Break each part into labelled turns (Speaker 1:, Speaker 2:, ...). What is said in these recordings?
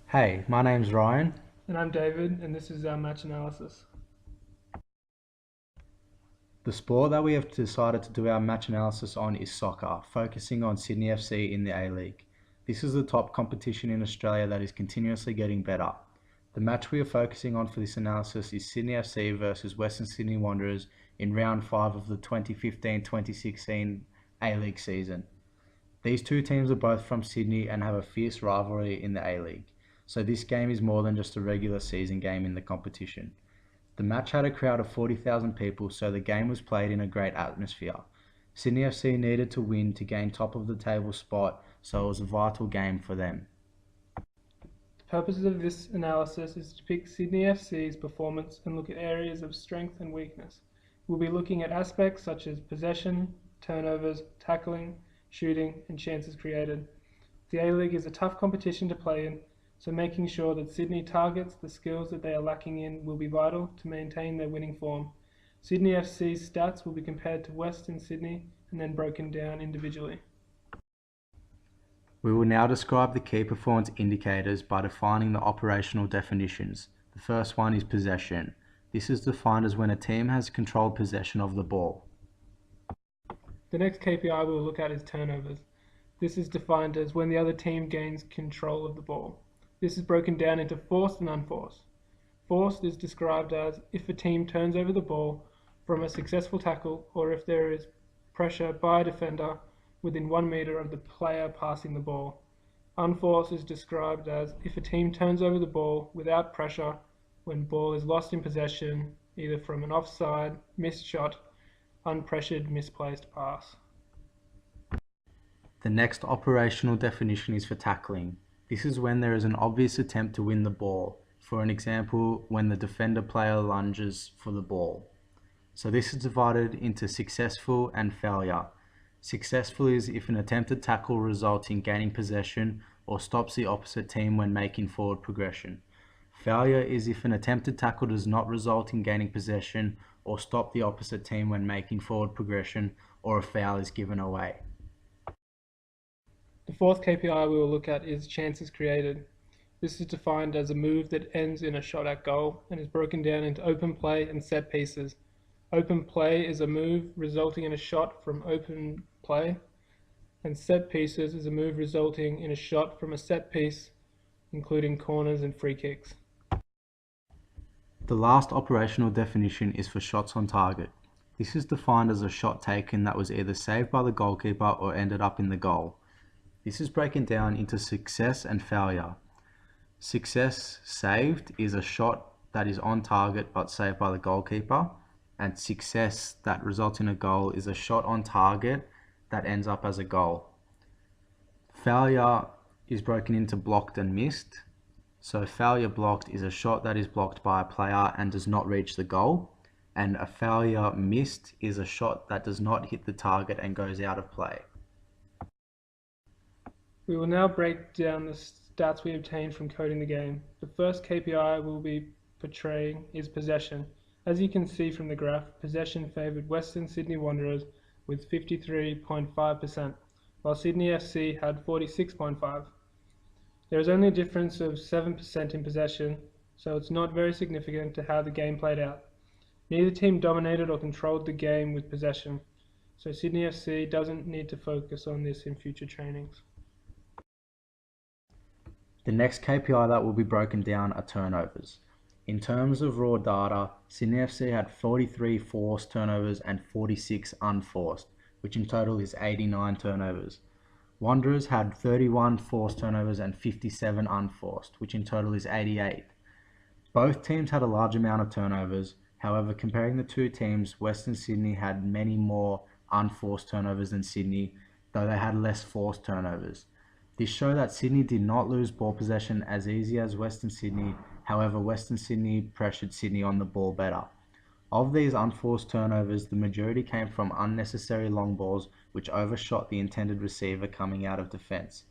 Speaker 1: Hey, my name's Ryan.
Speaker 2: And I'm David, and this is our match analysis.
Speaker 1: The sport that we have decided to do our match analysis on is soccer, focusing on Sydney FC in the A-League. This is the top competition in Australia that is continuously getting better. The match we are focusing on for this analysis is Sydney FC versus Western Sydney Wanderers in round 5 of the 2015-2016 A-League season. These two teams are both from Sydney and have a fierce rivalry in the A-League, so this game is more than just a regular season game in the competition. The match had a crowd of 40,000 people, so the game was played in a great atmosphere. Sydney FC needed to win to gain top of the table spot, so it was a vital game for them.
Speaker 2: The purpose of this analysis is to pick Sydney FC's performance and look at areas of strength and weakness. We'll be looking at aspects such as possession, turnovers, tackling, shooting, and chances created. The A-League is a tough competition to play in, so making sure that Sydney targets the skills that they are lacking in will be vital to maintain their winning form. Sydney FC's stats will be compared to Western Sydney and then broken down individually.
Speaker 1: We will now describe the key performance indicators by defining the operational definitions. The first one is possession. This is defined as when a team has controlled possession of the ball.
Speaker 2: The next KPI we will look at is turnovers. This is defined as when the other team gains control of the ball. This is broken down into forced and unforced. Forced is described as if a team turns over the ball from a successful tackle or if there is pressure by a defender within 1 meter of the player passing the ball. Unforced is described as if a team turns over the ball without pressure when ball is lost in possession, either from an offside, missed shot, unpressured, misplaced pass.
Speaker 1: The next operational definition is for tackling. This is when there is an obvious attempt to win the ball. For an example, when the defender player lunges for the ball. So this is divided into successful and failure. Successful is if an attempted tackle results in gaining possession or stops the opposite team when making forward progression. Failure is if an attempted tackle does not result in gaining possession or stop the opposite team when making forward progression, or a foul is given away.
Speaker 2: The fourth KPI we will look at is chances created. This is defined as a move that ends in a shot at goal and is broken down into open play and set pieces. Open play is a move resulting in a shot from open play, and set pieces is a move resulting in a shot from a set piece, including corners and free kicks.
Speaker 1: The last operational definition is for shots on target. This is defined as a shot taken that was either saved by the goalkeeper or ended up in the goal. This is broken down into success and failure. Success saved is a shot that is on target but saved by the goalkeeper, and success that results in a goal is a shot on target that ends up as a goal. Failure is broken into blocked and missed. So failure blocked is a shot that is blocked by a player and does not reach the goal, and a failure missed is a shot that does not hit the target and goes out of play.
Speaker 2: We will now break down the stats we obtained from coding the game. The first KPI we'll be portraying is possession. As you can see from the graph, possession favoured Western Sydney Wanderers with 53.5%, while Sydney FC had 46.5%. There is only a difference of 7% in possession, so it's not very significant to how the game played out. Neither team dominated or controlled the game with possession, so Sydney FC doesn't need to focus on this in future trainings.
Speaker 1: The next KPI that will be broken down are turnovers. In terms of raw data, Sydney FC had 43 forced turnovers and 46 unforced, which in total is 89 turnovers. Wanderers had 31 forced turnovers and 57 unforced, which in total is 88. Both teams had a large amount of turnovers. However, comparing the two teams, Western Sydney had many more unforced turnovers than Sydney, though they had less forced turnovers. This showed that Sydney did not lose ball possession as easy as Western Sydney. However, Western Sydney pressured Sydney on the ball better. Of these unforced turnovers, the majority came from unnecessary long balls which overshot the intended receiver coming out of defence.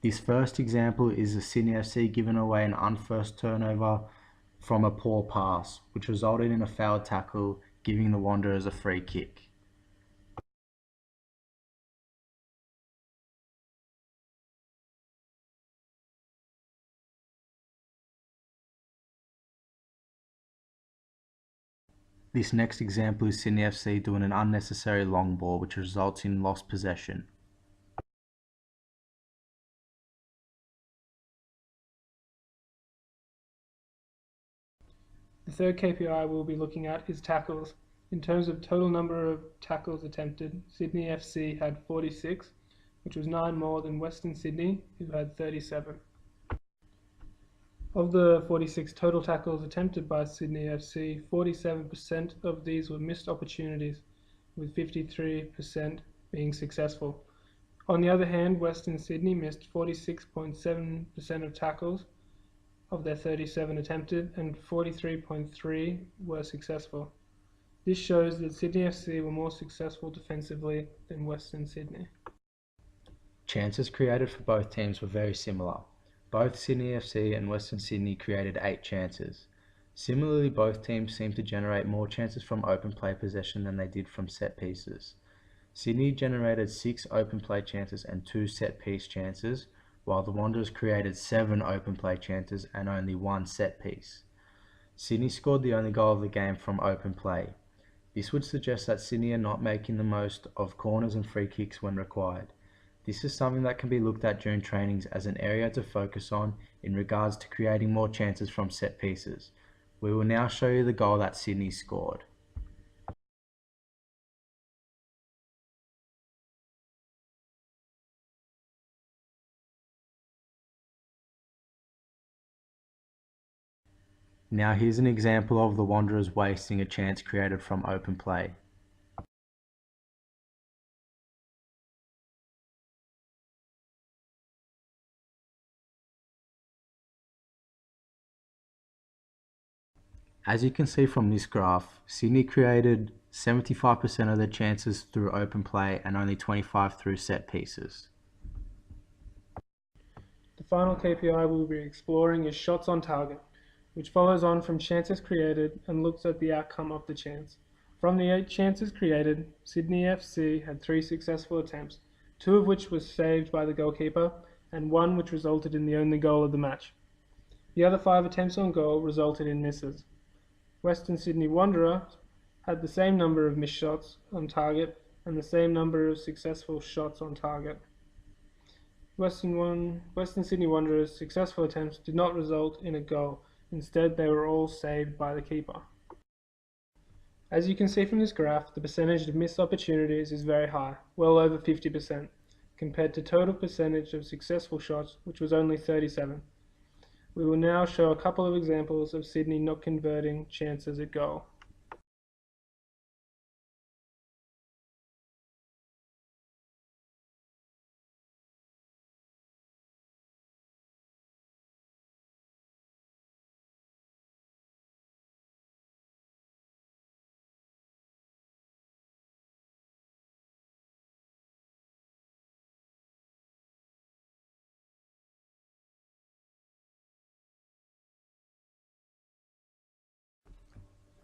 Speaker 1: This first example is the Sydney FC giving away an unforced turnover from a poor pass, which resulted in a fouled tackle, giving the Wanderers a free kick. This next example is Sydney FC doing an unnecessary long ball which results in lost possession.
Speaker 2: The third KPI we'll be looking at is tackles. In terms of total number of tackles attempted, Sydney FC had 46, which was 9 more than Western Sydney, who had 37. Of the 46 total tackles attempted by Sydney FC, 47% of these were missed opportunities, with 53% being successful. On the other hand, Western Sydney missed 46.7% of tackles of their 37 attempted, and 43.3 were successful. This shows that Sydney FC were more successful defensively than Western Sydney.
Speaker 1: Chances created for both teams were very similar. Both Sydney FC and Western Sydney created 8 chances. Similarly, both teams seemed to generate more chances from open play possession than they did from set pieces. Sydney generated 6 open play chances and 2 set piece chances, while the Wanderers created 7 open play chances and only 1 set piece. Sydney scored the only goal of the game from open play. This would suggest that Sydney are not making the most of corners and free kicks when required. This is something that can be looked at during trainings as an area to focus on in regards to creating more chances from set pieces. We will now show you the goal that Sydney scored. Now here's an example of the Wanderers wasting a chance created from open play. As you can see from this graph, Sydney created 75% of their chances through open play and only 25% through set pieces.
Speaker 2: The final KPI we'll be exploring is shots on target, which follows on from chances created and looks at the outcome of the chance. From the 8 chances created, Sydney FC had 3 successful attempts, 2 of which were saved by the goalkeeper and 1 which resulted in the only goal of the match. The other 5 attempts on goal resulted in misses. Western Sydney Wanderers had the same number of missed shots on target and the same number of successful shots on target. Western Sydney Wanderers' successful attempts did not result in a goal. Instead, they were all saved by the keeper. As you can see from this graph, the percentage of missed opportunities is very high, well over 50%, compared to total percentage of successful shots, which was only 37%. We will now show a couple of examples of Sydney not converting chances at goal.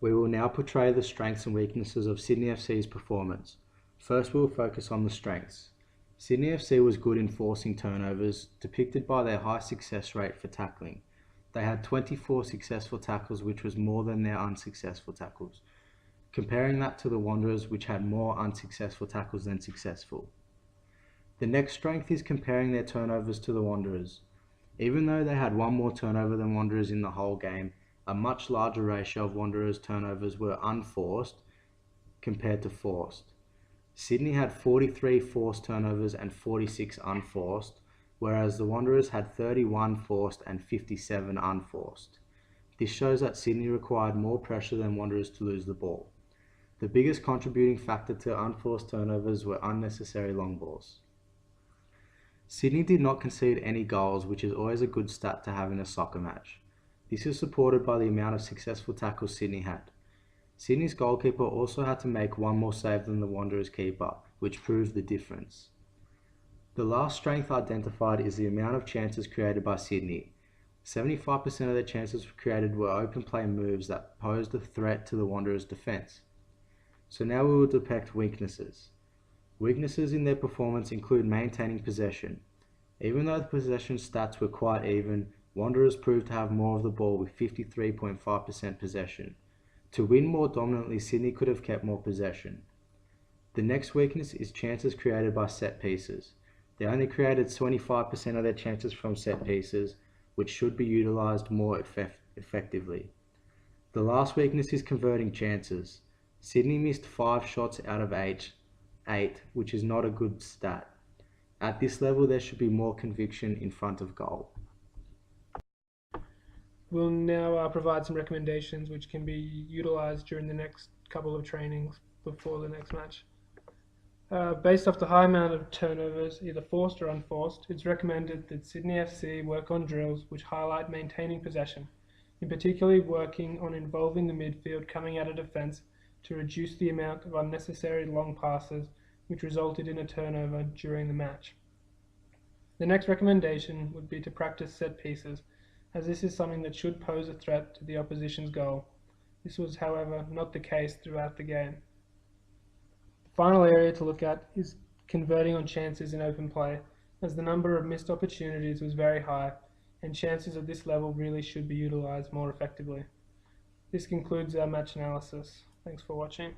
Speaker 1: We will now portray the strengths and weaknesses of Sydney FC's performance. First, we will focus on the strengths. Sydney FC was good in forcing turnovers, depicted by their high success rate for tackling. They had 24 successful tackles, which was more than their unsuccessful tackles. Comparing that to the Wanderers, which had more unsuccessful tackles than successful. The next strength is comparing their turnovers to the Wanderers. Even though they had 1 more turnover than Wanderers in the whole game, a much larger ratio of Wanderers' turnovers were unforced compared to forced. Sydney had 43 forced turnovers and 46 unforced, whereas the Wanderers had 31 forced and 57 unforced. This shows that Sydney required more pressure than Wanderers to lose the ball. The biggest contributing factor to unforced turnovers were unnecessary long balls. Sydney did not concede any goals, which is always a good stat to have in a soccer match. This is supported by the amount of successful tackles Sydney had. Sydney's goalkeeper also had to make 1 more save than the Wanderers' keeper, which proves the difference. The last strength identified is the amount of chances created by Sydney. 75% of their chances created were open play moves that posed a threat to the Wanderers' defence. So now we will depict weaknesses. Weaknesses in their performance include maintaining possession. Even though the possession stats were quite even, Wanderers proved to have more of the ball with 53.5% possession. To win more dominantly, Sydney could have kept more possession. The next weakness is chances created by set pieces. They only created 25% of their chances from set pieces, which should be utilised more effectively. The last weakness is converting chances. Sydney missed 5 shots out of 8, which is not a good stat. At this level, there should be more conviction in front of goal.
Speaker 2: We'll now provide some recommendations which can be utilised during the next couple of trainings before the next match. Based off the high amount of turnovers, either forced or unforced, it's recommended that Sydney FC work on drills which highlight maintaining possession, in particularly working on involving the midfield coming out of defence to reduce the amount of unnecessary long passes which resulted in a turnover during the match. The next recommendation would be to practice set pieces, as this is something that should pose a threat to the opposition's goal. This was, however, not the case throughout the game. The final area to look at is converting on chances in open play, as the number of missed opportunities was very high, and chances at this level really should be utilised more effectively. This concludes our match analysis. Thanks for watching.